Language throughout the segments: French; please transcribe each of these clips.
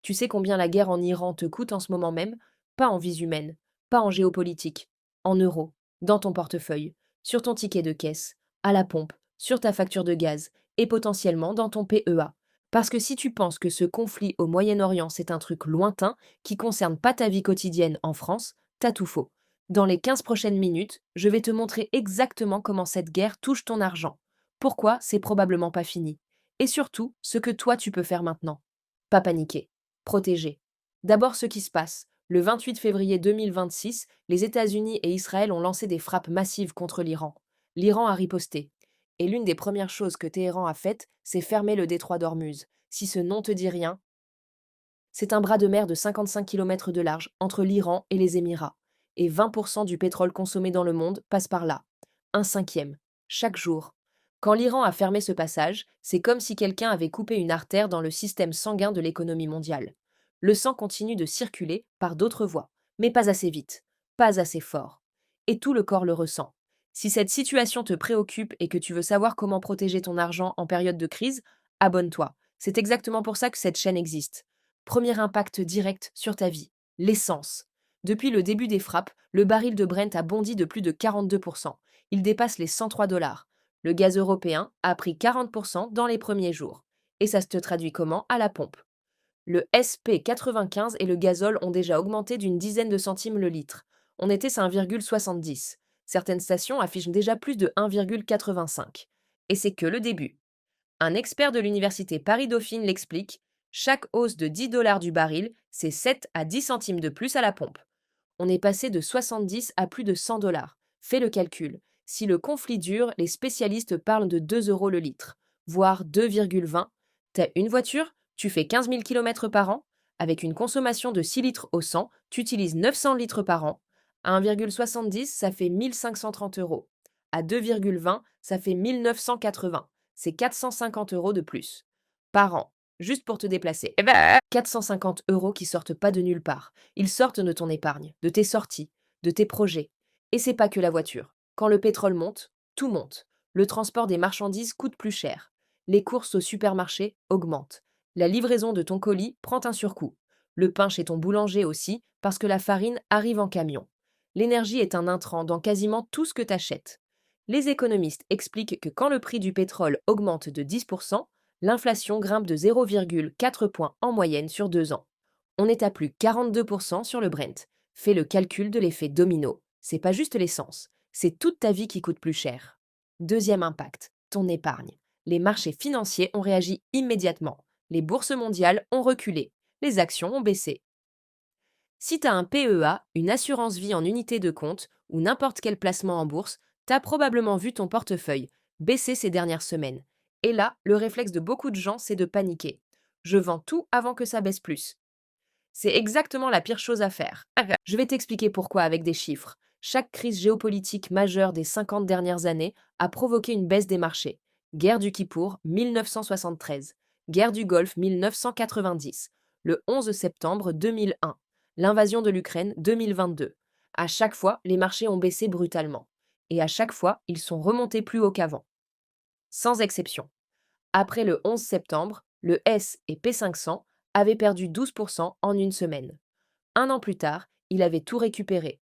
Tu sais combien la guerre en Iran te coûte en ce moment même? Pas en vies humaines, pas en géopolitique, en euros, dans ton portefeuille, sur ton ticket de caisse, à la pompe, sur ta facture de gaz et potentiellement dans ton PEA. Parce que si tu penses que ce conflit au Moyen-Orient c'est un truc lointain qui concerne pas ta vie quotidienne en France, t'as tout faux. Dans les 15 prochaines minutes, je vais te montrer exactement comment cette guerre touche ton argent, pourquoi c'est probablement pas fini, et surtout ce que toi tu peux faire maintenant. Pas paniquer. Protéger. D'abord ce qui se passe. Le 28 février 2026, les États-Unis et Israël ont lancé des frappes massives contre l'Iran. L'Iran a riposté. Et l'une des premières choses que Téhéran a faites, c'est fermer le détroit d'Ormuz. Si ce nom te dit rien, c'est un bras de mer de 55 km de large entre l'Iran et les Émirats. Et 20% du pétrole consommé dans le monde passe par là. Un cinquième. Chaque jour. Quand l'Iran a fermé ce passage, c'est comme si quelqu'un avait coupé une artère dans le système sanguin de l'économie mondiale. Le sang continue de circuler par d'autres voies, mais pas assez vite, pas assez fort. Et tout le corps le ressent. Si cette situation te préoccupe et que tu veux savoir comment protéger ton argent en période de crise, abonne-toi. C'est exactement pour ça que cette chaîne existe. Premier impact direct sur ta vie, l'essence. Depuis le début des frappes, le baril de Brent a bondi de plus de 42%. Il dépasse les 103 dollars. Le gaz européen a pris 40% dans les premiers jours. Et ça se traduit comment? À la pompe. Le SP95 et le gazole ont déjà augmenté d'une dizaine de centimes le litre. On était à 1,70. Certaines stations affichent déjà plus de 1,85. Et c'est que le début. Un expert de l'université Paris-Dauphine l'explique, chaque hausse de 10 dollars du baril, c'est 7 à 10 centimes de plus à la pompe. On est passé de 70 à plus de 100 dollars. Fais le calcul. Si le conflit dure, les spécialistes parlent de 2 euros le litre, voire 2,20. T'as une voiture, tu fais 15 000 km par an. Avec une consommation de 6 litres au 100, tu utilises 900 litres par an. À 1,70, ça fait 1530 euros. À 2,20, ça fait 1980. C'est 450 euros de plus. Par an, juste pour te déplacer. 450 euros qui sortent pas de nulle part. Ils sortent de ton épargne, de tes sorties, de tes projets. Et c'est pas que la voiture. Quand le pétrole monte, tout monte. Le transport des marchandises coûte plus cher. Les courses au supermarché augmentent. La livraison de ton colis prend un surcoût. Le pain chez ton boulanger aussi, parce que la farine arrive en camion. L'énergie est un intrant dans quasiment tout ce que t'achètes. Les économistes expliquent que quand le prix du pétrole augmente de 10%, l'inflation grimpe de 0,4 points en moyenne sur 2 ans. On est à plus 42% sur le Brent. Fais le calcul de l'effet domino. C'est pas juste l'essence, c'est toute ta vie qui coûte plus cher. Deuxième impact, ton épargne. Les marchés financiers ont réagi immédiatement. Les bourses mondiales ont reculé. Les actions ont baissé. Si tu as un PEA, une assurance vie en unité de compte ou n'importe quel placement en bourse, tu as probablement vu ton portefeuille baisser ces dernières semaines. Et là, le réflexe de beaucoup de gens, c'est de paniquer. Je vends tout avant que ça baisse plus. C'est exactement la pire chose à faire. Je vais t'expliquer pourquoi avec des chiffres. Chaque crise géopolitique majeure des 50 dernières années a provoqué une baisse des marchés. Guerre du Kippour, 1973. Guerre du Golfe, 1990. Le 11 septembre 2001. L'invasion de l'Ukraine, 2022. À chaque fois, les marchés ont baissé brutalement. Et à chaque fois, ils sont remontés plus haut qu'avant. Sans exception. Après le 11 septembre, le S et P500 avaient perdu 12% en une semaine. Un an plus tard, il avait tout récupéré.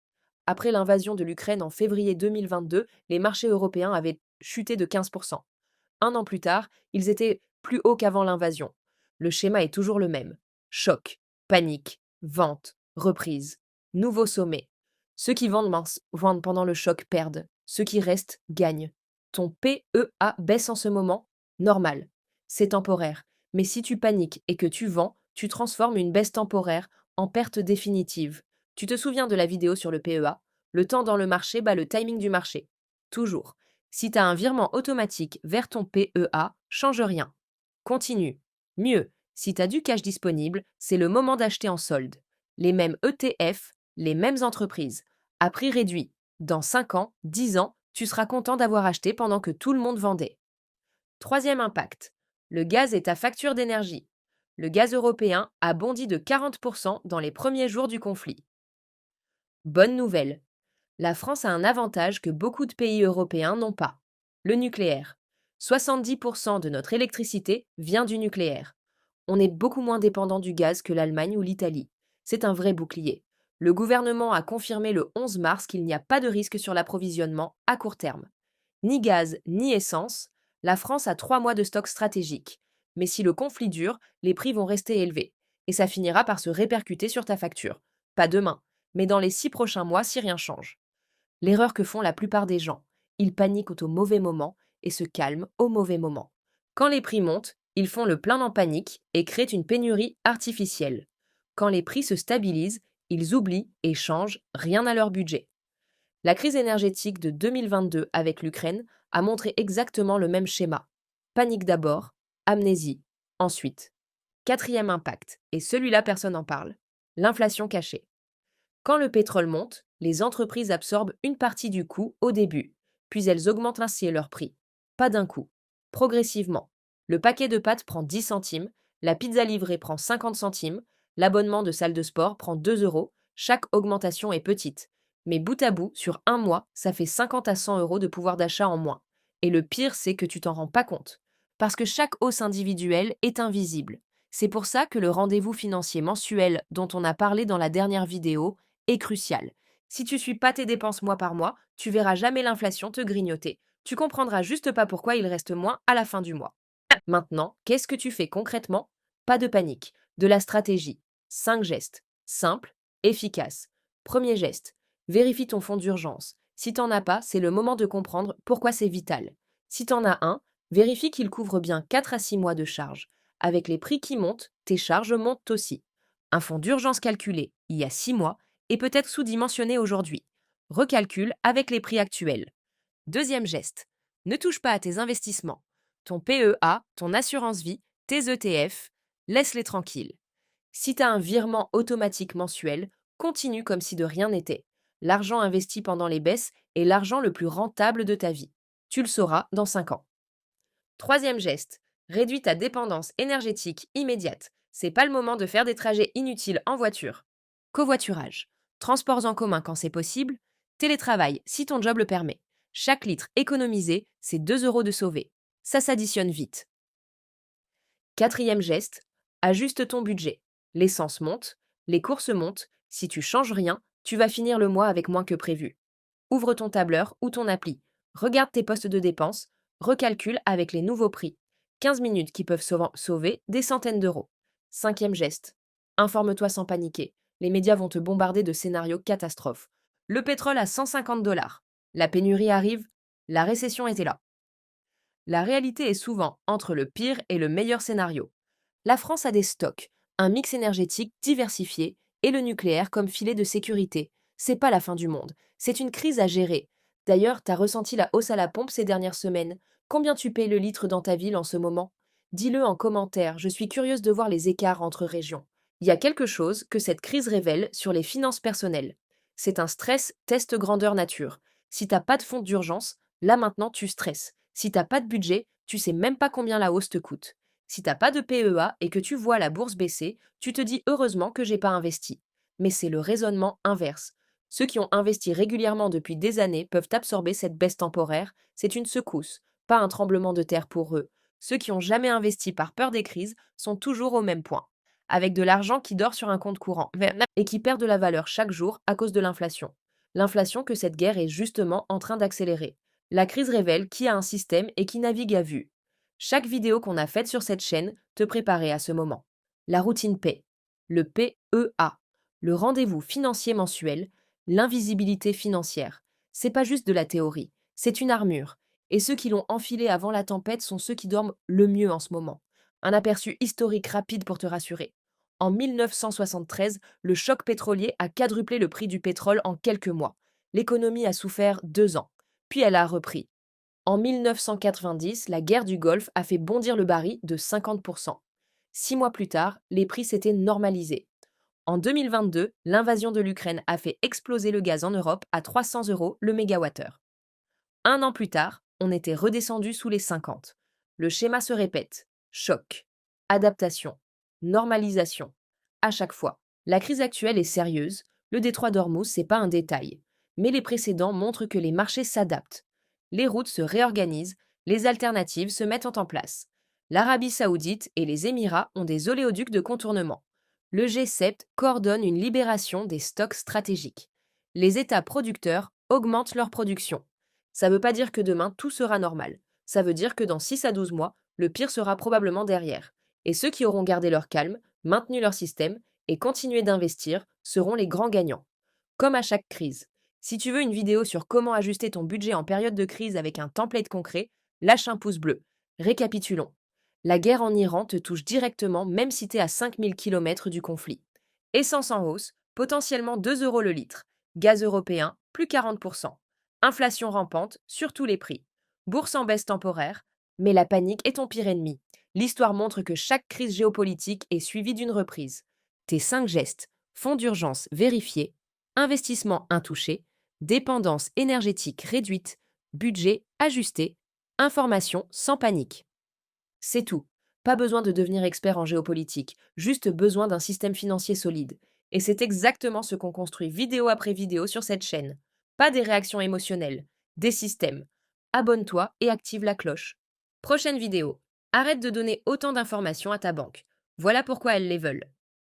Après l'invasion de l'Ukraine en février 2022, les marchés européens avaient chuté de 15%. Un an plus tard, ils étaient plus hauts qu'avant l'invasion. Le schéma est toujours le même. Choc, panique, vente, reprise, nouveau sommet. Ceux qui vendent pendant le choc perdent. Ceux qui restent gagnent. Ton PEA baisse en ce moment? Normal. C'est temporaire. Mais si tu paniques et que tu vends, tu transformes une baisse temporaire en perte définitive. Tu te souviens de la vidéo sur le PEA? Le temps dans le marché bat le timing du marché. Toujours. Si tu as un virement automatique vers ton PEA, change rien. Continue. Mieux, si tu as du cash disponible, c'est le moment d'acheter en solde. Les mêmes ETF, les mêmes entreprises, à prix réduit. Dans 5 ans, 10 ans, tu seras content d'avoir acheté pendant que tout le monde vendait. Troisième impact. Le gaz est ta facture d'énergie. Le gaz européen a bondi de 40% dans les premiers jours du conflit. Bonne nouvelle. La France a un avantage que beaucoup de pays européens n'ont pas. Le nucléaire. 70% de notre électricité vient du nucléaire. On est beaucoup moins dépendant du gaz que l'Allemagne ou l'Italie. C'est un vrai bouclier. Le gouvernement a confirmé le 11 mars qu'il n'y a pas de risque sur l'approvisionnement à court terme. Ni gaz, ni essence, la France a 3 mois de stock stratégique. Mais si le conflit dure, les prix vont rester élevés. Et ça finira par se répercuter sur ta facture. Pas demain, mais dans les 6 prochains mois si rien change. L'erreur que font la plupart des gens. Ils paniquent au mauvais moment et se calment au mauvais moment. Quand les prix montent, ils font le plein en panique et créent une pénurie artificielle. Quand les prix se stabilisent, ils oublient et changent rien à leur budget. La crise énergétique de 2022 avec l'Ukraine a montré exactement le même schéma. Panique d'abord, amnésie ensuite. Quatrième impact, et celui-là personne n'en parle, l'inflation cachée. Quand le pétrole monte, les entreprises absorbent une partie du coût au début, puis elles augmentent ainsi leur prix. Pas d'un coup, progressivement. Le paquet de pâtes prend 10 centimes, la pizza livrée prend 50 centimes, l'abonnement de salle de sport prend 2 euros, chaque augmentation est petite. Mais bout à bout, sur un mois, ça fait 50 à 100 euros de pouvoir d'achat en moins. Et le pire, c'est que tu t'en rends pas compte. Parce que chaque hausse individuelle est invisible. C'est pour ça que le rendez-vous financier mensuel dont on a parlé dans la dernière vidéo est crucial. Si tu suis pas tes dépenses mois par mois, tu verras jamais l'inflation te grignoter. Tu comprendras juste pas pourquoi il reste moins à la fin du mois. Maintenant, qu'est-ce que tu fais concrètement? Pas de panique, de la stratégie. 5 gestes. Simples, efficaces. Premier geste. Vérifie ton fonds d'urgence. Si t'en as pas, c'est le moment de comprendre pourquoi c'est vital. Si t'en as un, vérifie qu'il couvre bien 4 à 6 mois de charges. Avec les prix qui montent, tes charges montent aussi. Un fonds d'urgence calculé il y a 6 mois est peut-être sous-dimensionné aujourd'hui. Recalcule avec les prix actuels. Deuxième geste. Ne touche pas à tes investissements. Ton PEA, ton assurance vie, tes ETF, laisse-les tranquilles. Si tu as un virement automatique mensuel, continue comme si de rien n'était. L'argent investi pendant les baisses est l'argent le plus rentable de ta vie. Tu le sauras dans 5 ans. Troisième geste. Réduis ta dépendance énergétique immédiate. C'est pas le moment de faire des trajets inutiles en voiture. Covoiturage. Transports en commun quand c'est possible. Télétravail si ton job le permet. Chaque litre économisé, c'est 2 euros de sauvé. Ça s'additionne vite. Quatrième geste, ajuste ton budget. L'essence monte, les courses montent. Si tu changes rien, tu vas finir le mois avec moins que prévu. Ouvre ton tableur ou ton appli. Regarde tes postes de dépenses. Recalcule avec les nouveaux prix. 15 minutes qui peuvent sauver des centaines d'euros. Cinquième geste. Informe-toi sans paniquer. Les médias vont te bombarder de scénarios catastrophes. Le pétrole à 150 dollars. La pénurie arrive. La récession était là. La réalité est souvent entre le pire et le meilleur scénario. La France a des stocks, un mix énergétique diversifié et le nucléaire comme filet de sécurité. C'est pas la fin du monde, c'est une crise à gérer. D'ailleurs, t'as ressenti la hausse à la pompe ces dernières semaines. Combien tu payes le litre dans ta ville en ce moment? Dis-le en commentaire, je suis curieuse de voir les écarts entre régions. Il y a quelque chose que cette crise révèle sur les finances personnelles. C'est un stress test grandeur nature. Si t'as pas de fonds d'urgence, là maintenant tu stresses. Si t'as pas de budget, tu sais même pas combien la hausse te coûte. Si t'as pas de PEA et que tu vois la bourse baisser, tu te dis heureusement que j'ai pas investi. Mais c'est le raisonnement inverse. Ceux qui ont investi régulièrement depuis des années peuvent absorber cette baisse temporaire, c'est une secousse, pas un tremblement de terre pour eux. Ceux qui ont jamais investi par peur des crises sont toujours au même point, avec de l'argent qui dort sur un compte courant et qui perd de la valeur chaque jour à cause de l'inflation. L'inflation que cette guerre est justement en train d'accélérer. La crise révèle qui a un système et qui navigue à vue. Chaque vidéo qu'on a faite sur cette chaîne te préparait à ce moment. La routine paix, le PEA, le rendez-vous financier mensuel, l'invisibilité financière. C'est pas juste de la théorie, c'est une armure. Et ceux qui l'ont enfilée avant la tempête sont ceux qui dorment le mieux en ce moment. Un aperçu historique rapide pour te rassurer. En 1973, le choc pétrolier a quadruplé le prix du pétrole en quelques mois. L'économie a souffert 2 ans. Puis elle a repris. En 1990, la guerre du Golfe a fait bondir le baril de 50%. 6 mois plus tard, les prix s'étaient normalisés. En 2022, l'invasion de l'Ukraine a fait exploser le gaz en Europe à 300 euros le mégawattheure. Un an plus tard, on était redescendu sous les 50. Le schéma se répète. Choc, adaptation, normalisation. À chaque fois. La crise actuelle est sérieuse, le détroit d'Ormuz, c'est pas un détail. Mais les précédents montrent que les marchés s'adaptent. Les routes se réorganisent, les alternatives se mettent en place. L'Arabie saoudite et les Émirats ont des oléoducs de contournement. Le G7 coordonne une libération des stocks stratégiques. Les États producteurs augmentent leur production. Ça ne veut pas dire que demain tout sera normal. Ça veut dire que dans 6 à 12 mois, le pire sera probablement derrière. Et ceux qui auront gardé leur calme, maintenu leur système et continué d'investir seront les grands gagnants. Comme à chaque crise. Si tu veux une vidéo sur comment ajuster ton budget en période de crise avec un template concret, lâche un pouce bleu. Récapitulons. La guerre en Iran te touche directement même si tu es à 5000 km du conflit. Essence en hausse, potentiellement 2 euros le litre. Gaz européen, plus 40%. Inflation rampante, sur tous les prix. Bourse en baisse temporaire, mais la panique est ton pire ennemi. L'histoire montre que chaque crise géopolitique est suivie d'une reprise. Tes 5 gestes: fonds d'urgence vérifiés, investissement intouché, dépendance énergétique réduite, budget ajusté, information sans panique. C'est tout. Pas besoin de devenir expert en géopolitique, juste besoin d'un système financier solide. Et c'est exactement ce qu'on construit vidéo après vidéo sur cette chaîne. Pas des réactions émotionnelles, des systèmes. Abonne-toi et active la cloche. Prochaine vidéo. Arrête de donner autant d'informations à ta banque. Voilà pourquoi elles les veulent.